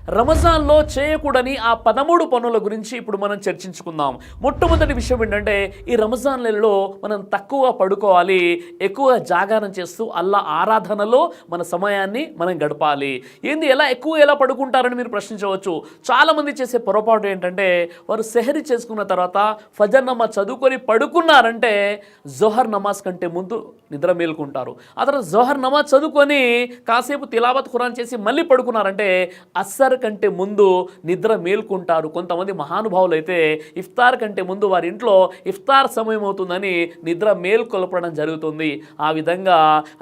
రమజాన్లో చేయకూడని ఆ 13 పనుల గురించి ఇప్పుడు మనం చర్చించుకుందాం. మొట్టమొదటి విషయం ఏంటంటే, ఈ రమజాన్ నెలలో మనం తక్కువ పడుకోవాలి, ఎక్కువ జాగారం చేస్తూ అల్లా ఆరాధనలో మన సమయాన్ని మనం గడపాలి. ఎలా పడుకుంటారని మీరు ప్రశ్నించవచ్చు. చాలామంది చేసే పొరపాటు ఏంటంటే, వారు సెహరీ చేసుకున్న తర్వాత ఫజర్ నమాజ్ చదువుకొని పడుకున్నారంటే జోహర్ నమాజ్ కంటే ముందు నిద్ర మేలుకుంటారు. ఆ తర్వాత జోహర్ నమాజ్ చదువుకొని కాసేపు తిలావత్ ఖురాన్ చేసి మళ్ళీ పడుకున్నారంటే అస్సర్ కంటే ముందు నిద్ర మేల్కుంటారు. కొంతమంది మహానుభావులు అయితే ఇఫ్తార్ కంటే ముందు వారి ఇంట్లో ఇఫ్తార్ సమయం అవుతుందని నిద్ర మేల్కొల్పడం జరుగుతుంది. ఆ విధంగా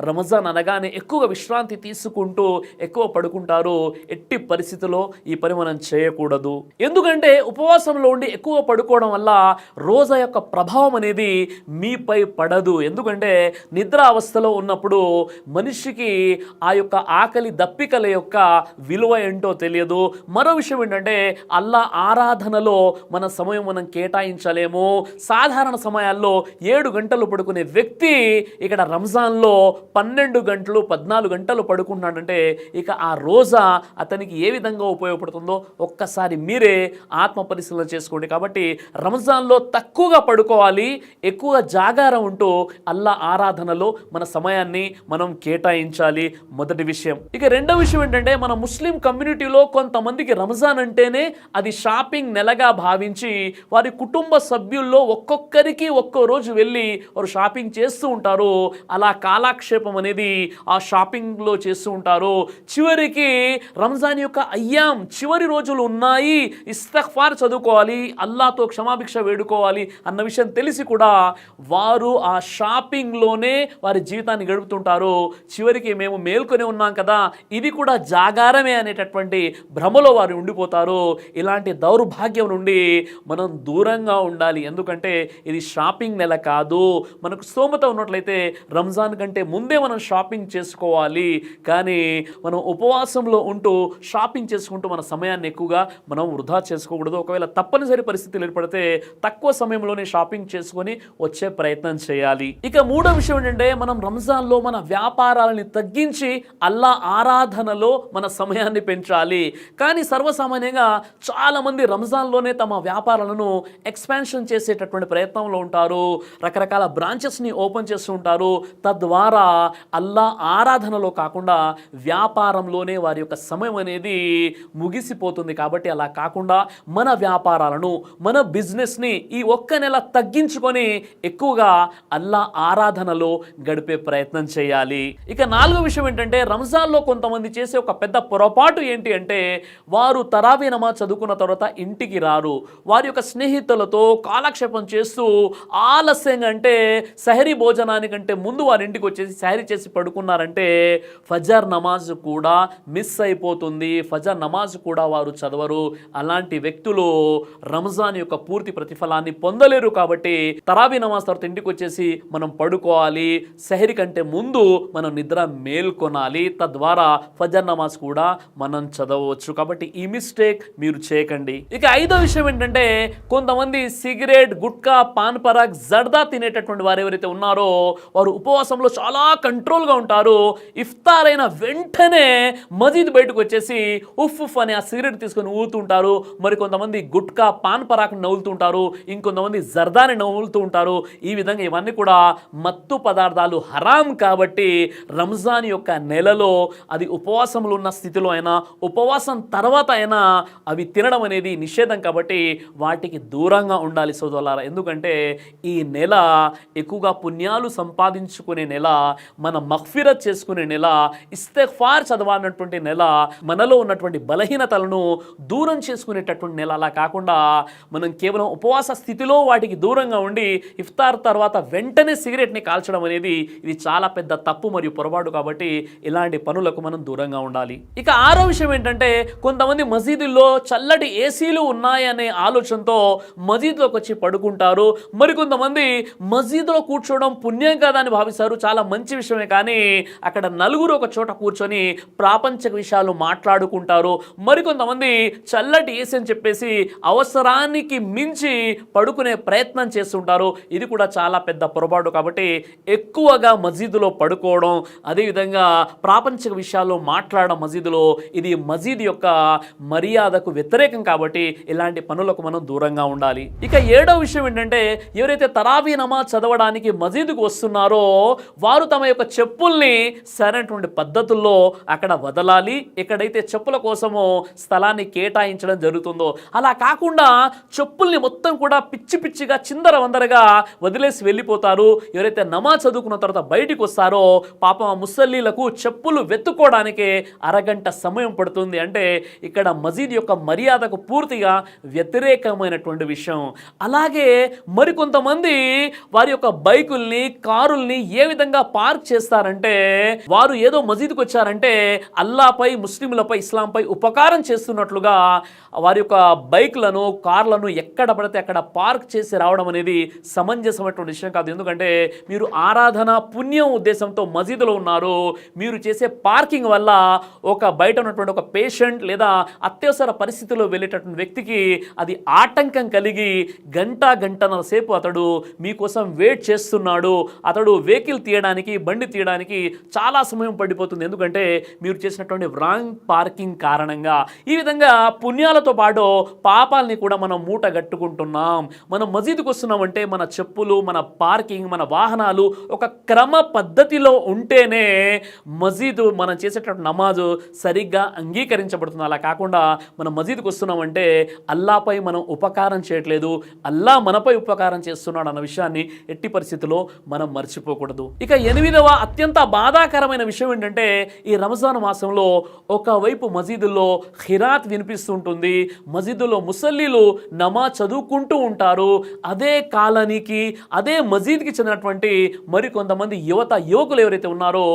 రమజాన్ అనగానే ఎక్కువ విశ్రాంతి తీసుకుంటూ ఎక్కువ పడుకుంటారు. ఎట్టి పరిస్థితుల్లో ఈ పని మనం చేయకూడదు. ఎందుకంటే ఉపవాసంలో ఉండి ఎక్కువ పడుకోవడం వల్ల రోజా యొక్క ప్రభావం అనేది మీపై పడదు. ఎందుకంటే నిద్ర అవస్థలో ఉన్నప్పుడు మనిషికి ఆ యొక్క ఆకలి దప్పికల యొక్క విలువ ఏంటో తెలియదు. మరో విషయం ఏంటంటే, అల్లా ఆరాధనలో మన సమయం మనం కేటాయించలేము. సాధారణ సమయాల్లో 7 గంటలు పడుకునే వ్యక్తి ఇక్కడ రంజాన్లో 12 గంటలు 14 గంటలు పడుకుంటున్నాడంటే ఇక ఆ రోజా అతనికి ఏ విధంగా ఉపయోగపడుతుందో ఒక్కసారి మీరే ఆత్మ పరిశీలన చేసుకోండి. కాబట్టి రంజాన్లో తక్కువగా పడుకోవాలి, ఎక్కువగా జాగారం ఉంటూ అల్లా ఆరాధనలో మన సమయాన్ని మనం కేటాయించాలి. మొదటి విషయం. ఇక రెండో విషయం ఏంటంటే, మన ముస్లిం కమ్యూనిటీలో కొంతమందికి రంజాన్ అంటేనే అది షాపింగ్ నెలగా భావించి వారి కుటుంబ సభ్యుల్లో ఒక్కొక్కరికి ఒక్కో రోజు వెళ్ళి వారు షాపింగ్ చేస్తూ ఉంటారు. అలా కాలక్షేపం అనేది ఆ షాపింగ్లో చేస్తూ ఉంటారు. చివరికి రంజాన్ యొక్క చివరి రోజులు ఉన్నాయి, ఇస్తగ్ఫార్ చదువుకోవాలి, అల్లాతో క్షమాభిక్ష వేడుకోవాలి అన్న విషయం తెలిసి కూడా వారు ఆ షాపింగ్లోనే వారి జీవితాన్ని గడుపుతుంటారు. చివరికి మేము మేల్కొని ఉన్నాం కదా, ఇది కూడా జాగారమే అనేటటువంటి భ్రమలో వారు ఉండిపోతారు. ఇలాంటి దౌర్భాగ్యం నుండి మనం దూరంగా ఉండాలి. ఎందుకంటే ఇది షాపింగ్ నెల కాదు. మనకు స్తోమత ఉన్నట్లయితే రంజాన్ కంటే ముందే మనం షాపింగ్ చేసుకోవాలి. కానీ మనం ఉపవాసంలో ఉంటూ షాపింగ్ చేసుకుంటూ మన సమయాన్ని ఎక్కువగా మనం వృధా చేసుకోకూడదు. ఒకవేళ తప్పనిసరి పరిస్థితులు ఏర్పడితే తక్కువ సమయంలోనే షాపింగ్ చేసుకొని వచ్చే ప్రయత్నం చేయాలి. ఇక మూడో విషయం ఏంటంటే, మనం రంజాన్లో మన వ్యాపారాలని తగ్గించి అల్లా ఆరాధనలో మన సమయాన్ని పెంచాలి. కానీ సర్వసామాన్యంగా చాలామంది రంజాన్లోనే తమ వ్యాపారాలను ఎక్స్పాన్షన్ చేసేటటువంటి ప్రయత్నంలో ఉంటారు. రకరకాల బ్రాంచెస్ని ఓపెన్ చేస్తూ ఉంటారు. తద్వారా అల్లా ఆరాధనలో కాకుండా వ్యాపారంలోనే వారి యొక్క సమయం అనేది ముగిసిపోతుంది. కాబట్టి అలా కాకుండా మన వ్యాపారాలను, మన బిజినెస్ని ఈ ఒక్క నెల తగ్గించుకొని ఎక్కువగా అల్లా ఆరాధనలో గడిపే ప్రయత్నం చేయాలి. ఇక నాలుగో విషయం ఏంటంటే, రంజాన్లో కొంతమంది చేసే ఒక పెద్ద పొరపాటు ఏంటి అంటే, వారు తరావీ నమాజ్ చదువుకున్న తర్వాత ఇంటికి రారు. వారి యొక్క స్నేహితులతో కాలక్షేపం చేస్తూ ఆలస్యంగా అంటే సహరీ భోజనానికంటే ముందు వారి ఇంటికి వచ్చేసి సహరీ చేసి పడుకున్నారంటే ఫజర్ నమాజ్ కూడా మిస్ అయిపోతుంది. ఫజర్ నమాజ్ కూడా వారు చదవరు. అలాంటి వ్యక్తులు రంజాన్ యొక్క పూర్తి ప్రతిఫలాన్ని పొందలేరు. కాబట్టి తరావీ నమాజ్ తర్వాత ఇంటికి వచ్చేసి మనం పడుకోవాలి. సహరీ కంటే ముందు మనం నిద్ర మేల్కొనాలి. తద్వారా ఫజర్ నమాజ్ కూడా మనం చదవచ్చు. కాబట్టి ఈ మిస్టేక్ మీరు చేయకండి. ఇక ఐదో విషయం ఏంటంటే, కొంతమంది సిగరెట్, గుట్కా, పాన్ పరాగ్, జర్దా తినేటటువంటి వారు ఎవరైతే ఉన్నారో వారు ఉపవాసంలో చాలా కంట్రోల్గా ఉంటారు. ఇఫ్తార్ అయిన వెంటనే మజీద్ బయటకు వచ్చేసి ఉఫ్ అని ఆ సిగరెట్ తీసుకొని ఊలుతుంటారు. మరి కొంతమంది గుట్కా, పాన్ పరాగ్ని నవ్వులుతుంటారు, ఇంకొంతమంది జర్దాని నవ్వులుతూ ఉంటారు. ఈ విధంగా ఇవన్నీ కూడా మత్తు పదార్థాలు హరాం. కాబట్టి రంజాన్ యొక్క నెలలో అది ఉపవాసంలో ఉన్న స్థితిలో అయినా ఉపవాసం తర్వాత అయినా అవి తినడం అనేది నిషేధం. కాబట్టి వాటికి దూరంగా ఉండాలి సోదరులారా. ఎందుకంటే ఈ నెల ఎక్కువగా పుణ్యాలు సంపాదించుకునే నెల, మన మగ్ఫిరత్ చేసుకునే నెల, ఇస్తగ్ఫార్ చదవాలన్నటువంటి నెల, మనలో ఉన్నటువంటి బలహీనతలను దూరం చేసుకునేటటువంటి నెల. అలా కాకుండా మనం కేవలం ఉపవాస స్థితిలో వాటికి దూరంగా ఉండి ఇఫ్తార్ తర్వాత వెంటనే సిగరెట్ని కాల్చడం అనేది ఇది చాలా పెద్ద తప్పు మరియు పొరపాటు. కాబట్టి ఇలాంటి పనులకు మనం దూరంగా ఉండాలి. ఇక ఆరో విషయం ఏంటంటే, కొంతమంది మసీదుల్లో చల్లటి ఏసీలు ఉన్నాయనే ఆలోచనతో మసీదులోకి వచ్చి పడుకుంటారు. మరికొంతమంది మసీదులో కూర్చోవడం పుణ్యం కదా అని భావిస్తారు. చాలా మంచి విషయమే. కానీ అక్కడ నలుగురు ఒక చోట కూర్చొని ప్రాపంచిక విషయాలు మాట్లాడుకుంటారు. మరికొంతమంది చల్లటి ఏసీ అని చెప్పేసి అవసరానికి మించి పడుకునే ప్రయత్నం చేస్తుంటారు. ఇది కూడా చాలా పెద్ద పొరపాటు. కాబట్టి ఎక్కువగా మసీదులో పడుకోవడం, అదేవిధంగా ప్రాపంచిక విషయాల్లో మాట్లాడడం మసీదులో, ఇది మసీద్ మసీద్ యొక్క మర్యాదకు వ్యతిరేకం కాబట్టి ఇలాంటి పనులకు మనం దూరంగా ఉండాలి. ఇక 7వ విషయం ఏంటంటే, ఎవరైతే తరావీ నమాజ్ చదవడానికి మసీదుకు వస్తున్నారో వారు తమ యొక్క చెప్పుల్ని సరైనటువంటి పద్ధతుల్లో అక్కడ వదలాలి. ఎక్కడైతే చెప్పుల కోసమో స్థలాన్ని కేటాయించడం జరుగుతుందో అలా కాకుండా చెప్పుల్ని మొత్తం కూడా పిచ్చి పిచ్చిగా చిందరవందరగా వదిలేసి వెళ్ళిపోతారు. ఎవరైతే నమాజ్ చదువుకున్న తర్వాత బయటికి వస్తారో పాపం ఆ ముసల్లీలకు చెప్పులు వెతుక్కోవడానికే అరగంట సమయం పడుతుంది. అంటే ఇక్కడ మసీద్ యొక్క మర్యాదకు పూర్తిగా వ్యతిరేకమైనటువంటి విషయం. అలాగే మరికొంతమంది వారి యొక్క బైకుల్ని కారుల్ని ఏ విధంగా పార్క్ చేస్తారంటే, వారు ఏదో మసీద్కి వచ్చారంటే అల్లాపై ముస్లింలపై ఇస్లాంపై ఉపకారం చేస్తున్నట్లుగా వారి యొక్క బైక్లను కార్లను ఎక్కడ పడితే అక్కడ పార్క్ చేసి రావడం అనేది సమంజసమైనటువంటి విషయం కాదు. ఎందుకంటే మీరు ఆరాధన పుణ్యం ఉద్దేశంతో మసీదులో ఉన్నారు. మీరు చేసే పార్కింగ్ వల్ల ఒక బయట ఉన్నటువంటి ఒక పేషెంట్ లేదా అత్యవసర పరిస్థితిలో వెళ్ళేటటువంటి వ్యక్తికి అది ఆటంకం కలిగి గంటన్నర సేపు అతడు మీకోసం వెయిట్ చేస్తున్నాడు. అతడు వెహికల్ తీయడానికి బండి తీయడానికి చాలా సమయం పడిపోతుంది. ఎందుకంటే మీరు చేసినటువంటి రాంగ్ పార్కింగ్ కారణంగా. ఈ విధంగా పుణ్యాలతో పాటు పాపాలని కూడా మనం మూట గట్టుకుంటున్నాం. మనం మసీదుకు వస్తున్నామంటే మన చెప్పులు, మన పార్కింగ్, మన వాహనాలు ఒక క్రమ పద్ధతిలో ఉంటేనే మసీదు మనం చేసేటటువంటి నమాజు సరిగ్గా అంగీకరించబడుతుంది. అలా కాకుండా మనం మసీదుకు వస్తున్నామంటే అల్లాపై మనం ఉపకారం చేయట్లేదు, అల్లా మనపై ఉపకారం చేస్తున్నాడు అన్న విషయాన్ని ఎట్టి పరిస్థితుల్లో మనం మర్చిపోకూడదు. ఇక 8వ అత్యంత బాధాకరమైన విషయం ఏంటంటే, ఈ రంజాన్ మాసంలో ఒకవైపు మసీదుల్లో ఖిరాత్ వినిపిస్తుంటుంది, మసీదులో ముసల్లీలు నమాజ్ చదువుకుంటూ ఉంటారు. అదే కాలనీకి అదే మసీద్కి చెందినటువంటి మరికొంతమంది యువకులు ఎవరైతే ఉన్నారో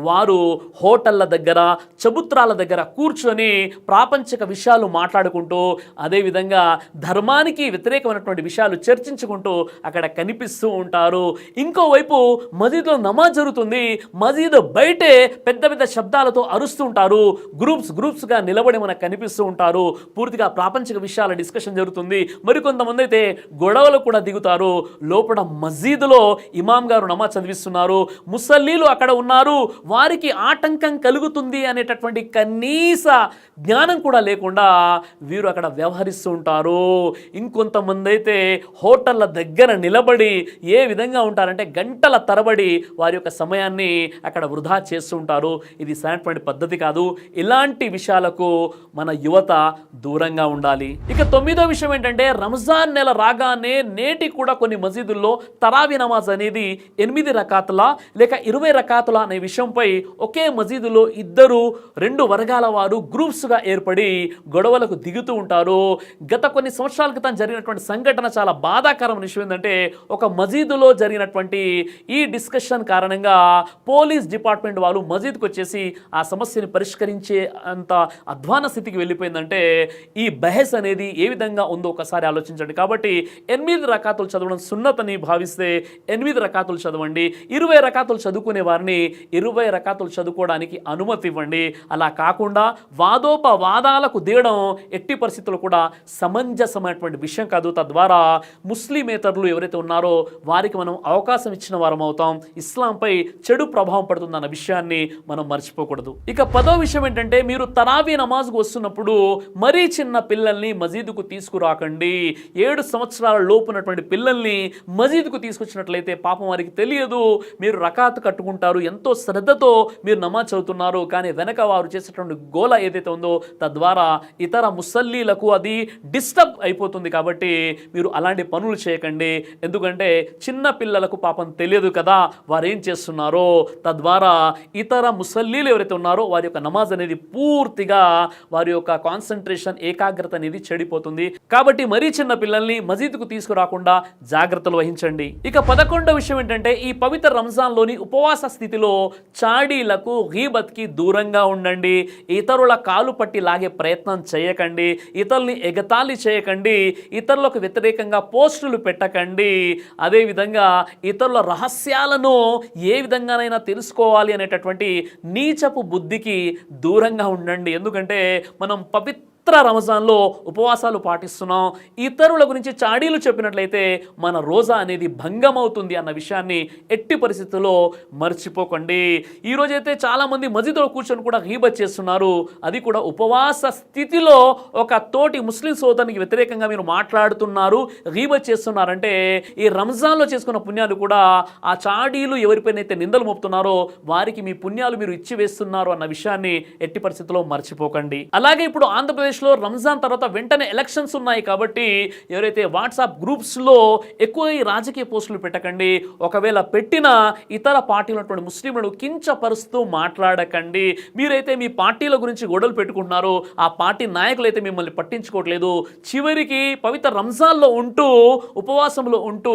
వారు హోటళ్ళ దగ్గర చబుత్రాల దగ్గర కూర్చొని ప్రాపంచిక విషయాలు మాట్లాడుకుంటూ అదేవిధంగా ధర్మానికి వ్యతిరేకమైనటువంటి విషయాలు చర్చించుకుంటూ అక్కడ కనిపిస్తూ ఉంటారు. ఇంకోవైపు మసీదులో నమాజ్ జరుగుతుంది, మసీదు బయటే పెద్ద పెద్ద శబ్దాలతో అరుస్తూ ఉంటారు. గ్రూప్స్గా నిలబడి మనకు కనిపిస్తూ ఉంటారు. పూర్తిగా ప్రాపంచిక విషయాల డిస్కషన్ జరుగుతుంది. మరికొంతమంది అయితే గొడవలు కూడా దిగుతారు. లోపల మసీదులో ఇమాం గారు నమాజ్ చదివిస్తున్నారు, ముసల్లీలు అక్కడ ఉన్నారు, వారికి ఆటంకం కలుగుతుంది అనేటటువంటి కనీస జ్ఞానం కూడా లేకుండా వీరు అక్కడ వ్యవహరిస్తూ ఉంటారు. ఇంకొంతమంది అయితే హోటళ్ళ దగ్గర నిలబడి ఏ విధంగా ఉంటారంటే గంటల తరబడి వారి యొక్క సమయాన్ని అక్కడ వృధా చేస్తూ ఉంటారు. ఇది సరైనటువంటి పద్ధతి కాదు. ఇలాంటి విషయాలకు మన యువత దూరంగా ఉండాలి. ఇక 9వ విషయం ఏంటంటే, రంజాన్ నెల రాగానే నేటికి కూడా కొన్ని మసీదుల్లో తరావీ నమాజ్ అనేది 8 రకాతుల లేక 20 రకాతుల అనే విషయంపై ఒకే మసీదులో 2 వర్గాల వారు గ్రూప్స్గా ఏర్పడి గొడవలకు దిగుతూ ఉంటారు. గత కొన్ని సంవత్సరాల క్రితం జరిగినటువంటి సంఘటన చాలా బాధాకరమైన విషయం ఏంటంటే, ఒక మసీదులో జరిగినటువంటి ఈ డిస్కషన్ కారణంగా పోలీస్ డిపార్ట్మెంట్ వాళ్ళు మసీద్కి వచ్చేసి ఆ సమస్యని పరిష్కరించే అంత అధ్వాన స్థితికి వెళ్ళిపోయిందంటే ఈ బహస్ అనేది ఏ విధంగా ఉందో ఒకసారి ఆలోచించండి. కాబట్టి 8 రకాతులు చదవడం సున్నతని భావిస్తే 8 రకాతులు చదవండి. 20 రకాతులు చదువుకునే వారిని 20 రకాతులు చదువుకోవడానికి అనుమతి ఇవ్వండి. అలా కాకుండా వాదోపవాదాలకు దిగడం ఎట్టి పరిస్థితుల్లో కూడా సమంజసమైనటువంటి విషయం కాదు. తద్వారా ముస్లిమేతరులు ఎవరైతే ఉన్నారో వారికి మనం అవకాశం ఇచ్చిన వారం అవుతాం. ఇస్లాంపై చెడు ప్రభావం పడుతుందన్న విషయాన్ని మనం మర్చిపోకూడదు. ఇక 10వ విషయం ఏంటంటే, మీరు తరావీ నమాజ్కు వస్తున్నప్పుడు మరీ చిన్న పిల్లల్ని మసీదుకు తీసుకురాకండి. 7 సంవత్సరాల లోపునటువంటి పిల్లల్ని మసీదుకు తీసుకొచ్చినట్లయితే పాపం వారికి తెలియదు, మీరు రకాత్ కట్టుకుంటారు, ఎంతో శ్రద్ధతో మీరు నమాజ్ చదువుతున్నారు, కానీ వెనక వారు చేసేటువంటి గోల ఏదైతే ఉందో తద్వారా ఇతర ముసల్లీలకు అది డిస్టర్బ్ అయిపోతుంది. కాబట్టి మీరు అలాంటి పనులు చేయకండి. ఎందుకంటే చిన్న పిల్లలకు పాపం తెలియదు కదా వారు ఏం చేస్తున్నారో. తద్వారా ఇతర ముసల్లీలు ఎవరైతే ఉన్నారో వారి యొక్క నమాజ్ అనేది పూర్తిగా వారి యొక్క కాన్సన్ట్రేషన్ ఏకాగ్రత అనేది చెడిపోతుంది. కాబట్టి మరీ చిన్న పిల్లల్ని మసీదుకు తీసుకురాకుండా జాగ్రత్తలు వహించండి. ఇక 11వ విషయం ఏంటంటే, ఈ పవిత్ర రంజాన్లోని ఉపవాస స్థితిలో చాడీలకు గీబత్కి దూరంగా ఉండండి. ఇతరుల కాలు పట్టి లాగే ప్రయత్నం చేయకండి, ఇతరుల్ని ఎగతాళి చేయకండి, ఇతరులకు వ్యతిరేకంగా పోస్టులు పెట్టకండి. అదేవిధంగా ఇతరుల రహస్యాలను ఏ విధంగానైనా తెలుసుకోవాలి అనేటటువంటి నీచపు బుద్ధికి దూరంగా ఉండండి. ఎందుకంటే మనం పవిత్ర పవిత్ర రంజాన్లో ఉపవాసాలు పాటిస్తున్నాం, ఇతరుల గురించి చాడీలు చెప్పినట్లయితే మన రోజా అనేది భంగం అవుతుంది అన్న విషయాన్ని ఎట్టి పరిస్థితుల్లో మర్చిపోకండి. ఈరోజైతే చాలామంది మస్జిద్లో కూర్చొని కూడా గీబత్ చేస్తున్నారు, అది కూడా ఉపవాస స్థితిలో ఒక తోటి ముస్లిం సోదరునికి వ్యతిరేకంగా మీరు మాట్లాడుతున్నారు, గీబత్ చేస్తున్నారంటే ఈ రంజాన్లో చేసుకున్న పుణ్యాలు కూడా ఆ చాడీలు ఎవరిపైనైతే నిందలు మోపుతున్నారో వారికి మీ పుణ్యాలు మీరు ఇచ్చివేస్తున్నారు అన్న విషయాన్ని ఎట్టి పరిస్థితుల్లో మర్చిపోకండి. అలాగే ఇప్పుడు ఆంధ్రప్రదేశ్లో రంజాన్ తర్వాత వెంటనే ఎలక్షన్స్ ఉన్నాయి కాబట్టి ఎవరైతే వాట్సాప్ గ్రూప్స్లో ఎక్కువ ఈ రాజకీయ పోస్టులు పెట్టకండి. ఒకవేళ పెట్టినా ఇతర పార్టీలు ఉన్నటువంటి ముస్లింలను కించపరుస్తూ మాట్లాడకండి. మీరైతే మీ పార్టీల గురించి గొడవలు పెట్టుకుంటున్నారు, ఆ పార్టీ నాయకులైతే మిమ్మల్ని పట్టించుకోవట్లేదు. చివరికి పవిత్ర రంజాన్లో ఉంటూ ఉపవాసంలో ఉంటూ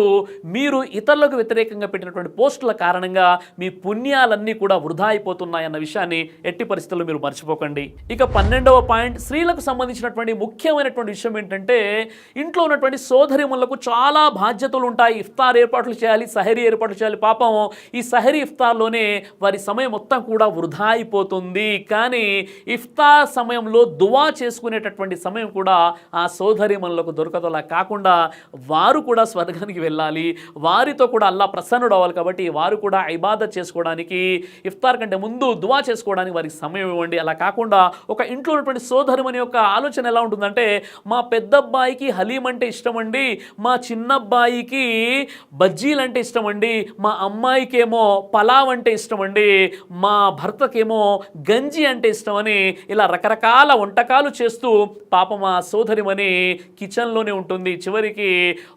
మీరు ఇతరులకు వ్యతిరేకంగా పెట్టినటువంటి పోస్టుల కారణంగా మీ పుణ్యాలన్నీ కూడా వృధా అయిపోతున్నాయన్న విషయాన్ని ఎట్టి పరిస్థితుల్లో మీరు మర్చిపోకండి. ఇక 12వ పాయింట్, స్త్రీలకు సంబంధించినటువంటి ముఖ్యమైనటువంటి విషయం ఏంటంటే ఇంట్లో ఉన్నటువంటి సోదరిములకు చాలా బాధ్యతలు ఉంటాయి. ఇఫ్తార్ ఏర్పాట్లు చేయాలి, సహరీ ఏర్పాట్లు చేయాలి. పాపం ఈ సహరీ ఇఫ్తార్లోనే వారి సమయం మొత్తం కూడా వృధా అయిపోతుంది. కానీ ఇఫ్తార్ సమయంలో దువా చేసుకునేటటువంటి సమయం కూడా ఆ సోదరిమణులకు దొరకదలా కాకుండా వారు కూడా స్వర్గానికి వెళ్ళాలి, వారితో కూడా అల్లా ప్రసన్నుడు అవ్వాలి. కాబట్టి వారు కూడా ఇబాదత్ చేసుకోవడానికి ఇఫ్తార్ కంటే ముందు దువా చేసుకోవడానికి వారికి సమయం ఇవ్వండి. అలా కాకుండా ఒక ఇంట్లో ఉన్నటువంటి సోదరిమణి యొక్క ఆలోచన ఎలా ఉంటుందంటే, మా పెద్దబ్బాయికి హలీం అంటే ఇష్టం అండి, మా చిన్నబ్బాయికి బజ్జీలు అంటే ఇష్టం అండి, మా అమ్మాయికేమో పలావ్ అంటే ఇష్టం అండి, మా భర్తకేమో గంజి అంటే ఇష్టం అని ఇలా రకరకాల వంటకాలు చేస్తూ పాపం మా సోదరిమణి కిచెన్లోనే ఉంటుంది. చివరికి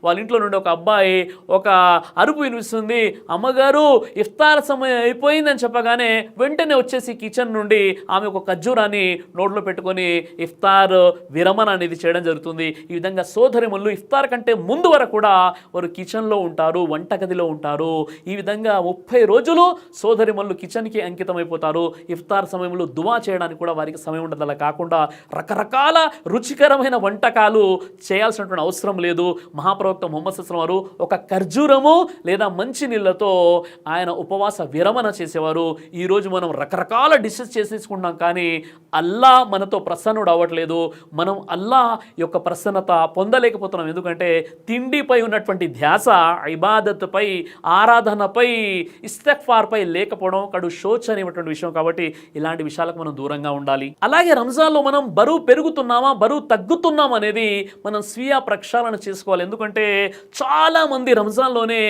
వాళ్ళ ఇంట్లో నుండి ఒక అబ్బాయి ఒక అరుపు వినిపిస్తుంది, అమ్మగారు ఇఫ్తార్ సమయం అయిపోయిందని చెప్పగానే వెంటనే వచ్చేసి కిచెన్ నుండి ఆమె ఒక ఖర్జూరాన్ని నోట్లో పెట్టుకొని ఇఫ్తార్ విరమణ అనేది చేయడం జరుగుతుంది. ఈ విధంగా సోదరిమణులు ఇఫ్తార్ కంటే ముందు వరకు కూడా వారు కిచెన్లో ఉంటారు, వంటగదిలో ఉంటారు. ఈ విధంగా 30 రోజులు సోదరిమణులు కిచెన్కి అంకితం అయిపోతారు. ఇఫ్తార్ సమయంలో దువా చేయడానికి కూడా వారికి సమయం ఉండదు. అలా కాకుండా రకరకాల రుచికరమైన వంటకాలు చేయాల్సినటువంటి అవసరం లేదు. మహాప్రవక్త ముహమ్మద్ సల్లల్లాహు అలైహి వసల్లం వారు ఒక ఖర్జూరము లేదా మంచి నీళ్ళతో ఆయన ఉపవాస విరమణ చేసేవారు. ఈరోజు మనం రకరకాల డిషెస్ చేసేసుకుంటాం, కానీ అల్లా మనతో ప్రసన్నుడు అవ్వట్లేదు. మనం అల్లా యొక్క ప్రసన్నత పొందలేకపోతున్నాం. ఎందుకంటే తిండిపై ఉన్నటువంటి ధ్యాస ఇబాదత్పై, ఆరాధనపై, ఇస్తిగ్ఫార్పై లేకపోవడం కడు శోచనీయమైనటువంటి విషయం. కాబట్టి ఇలాంటి విషయాలకు మనం దూరంగా ఉండాలి. అలాగే రంజాన్లో మనం బరువు పెరుగుతున్నామా, బరువు తగ్గుతున్నామా అనేది మనం స్వీయ ప్రక్షాళన చేసుకోవాలి. ఎందుకంటే చాలామంది రంజాన్లోనే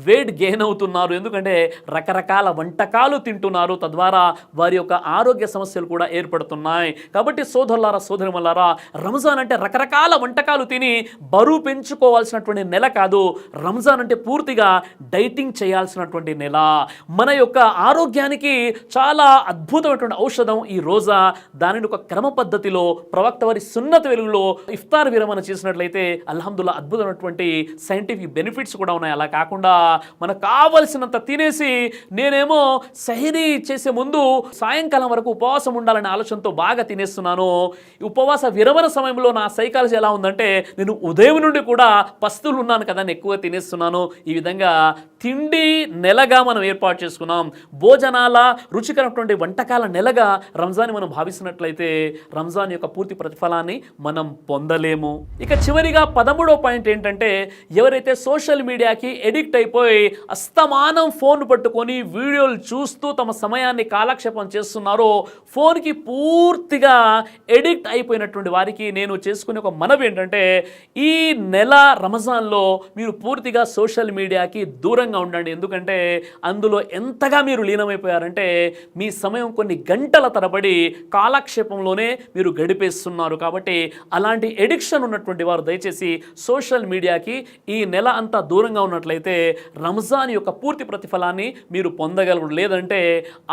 వెయిట్ గెయిన్ అవుతున్నారు. ఎందుకంటే రకరకాల వంటకాలు తింటున్నారు, తద్వారా వారి యొక్క ఆరోగ్య సమస్యలు కూడా ఏర్పడుతున్నాయి. కాబట్టి సోదరులారా, సోదరిమణులారా, రంజాన్ అంటే రకరకాల వంటకాలు తిని బరువు పెంచుకోవాల్సినటువంటి నెల కాదు. రంజాన్ అంటే పూర్తిగా డైటింగ్ చేయాల్సినటువంటి నెల. మన యొక్క ఆరోగ్యానికి చాలా అద్భుతమైనటువంటి ఔషధం ఈ రోజా. దానిని ఒక క్రమ పద్ధతిలో ప్రవక్త వారి సున్నత వెలుగులో ఇఫ్తార్ విరమణ చేసినట్లయితే అల్హమ్దుల్లా అద్భుతమైనటువంటి సైంటిఫిక్ బెనిఫిట్స్ కూడా ఉన్నాయి. అలా కాకుండా మనకు కావలసినంత తినేసి నేనేమో సహరీ చేసే ముందు సాయంకాలం వరకు ఉపవాసం ఉండాలనే ఆలోచనతో బాగా తినేస్తున్నాను. ఉపవాస విరమణ సమయంలో నా సైకాలజీ ఎలా ఉందంటే, నేను ఉదయం నుండి కూడా పస్తులు ఉన్నాను కదా అని ఎక్కువ తినేస్తున్నాను. ఈ విధంగా తిండి నెలగా మనం ఏర్పాటు చేసుకున్నాం. భోజనాల రుచికరమైనటువంటి వంటకాల నెలగా రంజాన్ మనం భావిస్తున్నట్లయితే రంజాన్ యొక్క పూర్తి ప్రతిఫలాన్ని మనం పొందలేము. ఇక చివరిగా 13వ పాయింట్ ఏంటంటే, ఎవరైతే సోషల్ మీడియాకి ఎడిక్ట్ అయిపోయి అస్తమానం ఫోన్ పట్టుకొని వీడియోలు చూస్తూ తమ సమయాన్ని కాలక్షేపం చేస్తున్నారో, ఫోన్కి పూర్తిగా ఎడిక్ట్ అయిపోయినటువంటి వారికి నేను చేసుకునే ఒక మనవి ఏంటంటే, ఈ నెల రంజాన్లో మీరు పూర్తిగా సోషల్ మీడియాకి దూరంగా ఉండండి. ఎందుకంటే అందులో ఎంతగా మీరు లీనమైపోయారంటే మీ సమయం కొన్ని గంటల తరబడి కాలక్షేపంలోనే మీరు గడిపేస్తున్నారు. కాబట్టి అలాంటి ఎడిక్షన్ ఉన్నటువంటి వారు దయచేసి సోషల్ మీడియాకి ఈ నెల అంతా దూరంగా ఉన్నట్లయితే రంజాన్ యొక్క పూర్తి ప్రతిఫలాన్ని మీరు పొందగలరు. లేదంటే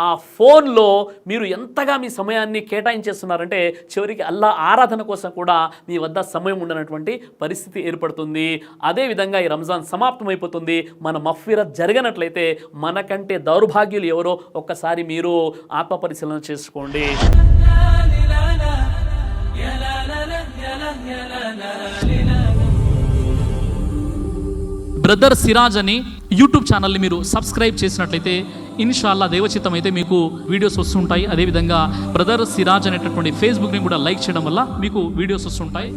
ఆ ఫోన్లో మీరు ఎంతగా మీ సమయాన్ని కేటాయించేస్తున్నారంటే చివరికి అల్లా ఆరాధన కోసం కూడా మీ వద్ద సమయం ఉండనటువంటి పరిస్థితి ఏర్పడుతుంది. అదేవిధంగా ఈ రంజాన్ సమాప్తమైపోతుంది. మన మఫ్ఫిరత్ జరగనట్లయితే మనకంటే దౌర్భాగ్యులు ఎవరో ఒక్కసారి మీరు ఆత్మ పరిశీలన చేసుకోండి. బ్రదర్ సిరాజ్ అని యూట్యూబ్ ఛానల్ని మీరు సబ్స్క్రైబ్ చేసినట్లయితే ఇన్షాల్లా దేవచిత్తం అయితే మీకు వీడియోస్ వస్తుంటాయి. అదేవిధంగా బ్రదర్ సిరాజ్ అనేటటువంటి ఫేస్బుక్ని కూడా లైక్ చేయడం వల్ల మీకు వీడియోస్ వస్తుంటాయి.